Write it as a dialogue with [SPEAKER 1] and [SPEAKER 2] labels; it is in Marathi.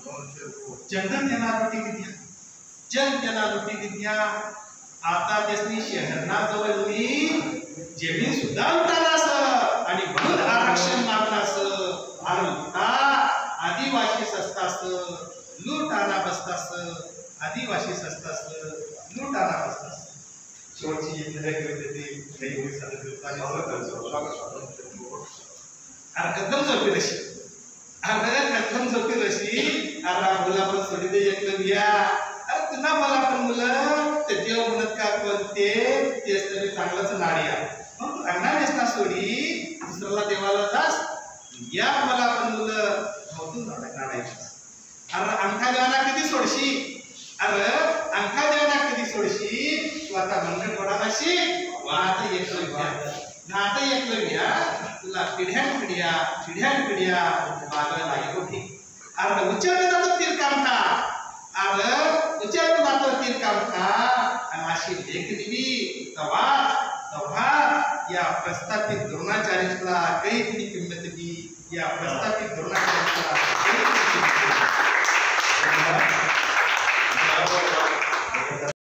[SPEAKER 1] जंगल त्यांना लुटी विद्या जन त्यांना लुटी विद्या आता त्यासनी शहरना जवळनी जमीन सुद्धा लुटालास आणि म्हणून आरक्षण मागलास आणि लुटा आदिवासी सस्तास लुटाना बसतास आदिवासी सस्तास लुटाना बसतास शेवटची एक लढाई करते काही होई सादर अरे कदम झोपी रशी अरे कदम झोपी रशी अरे मुला पण सोडी दे एकलव्या अरे तुला मला पण मुलं ते देव म्हणत का कोणते तेच तरी चांगलंच नाडिया मग रांगणार नेसना सोडी दुसऱ्याला देवाला जास या मला पण मुलं धावतून नाडायचं अरे अंका देवाना कधी सोडशी अरे अंका देवाना कधी सोडशी तू आता मंगळ पडानाशी वाट एकलव्या नाट एकलव्या तुला पिढ्यान पिढ्या बागला लागेल अरे उच्चार जातो तीर कामता अरे उच्चार जातो तीर कामता आणि अशी लेख दिली तवा या प्रस्थापित द्रोणाचार्याला काही किंमत दिली या प्रस्थापित द्रोणाचार्याला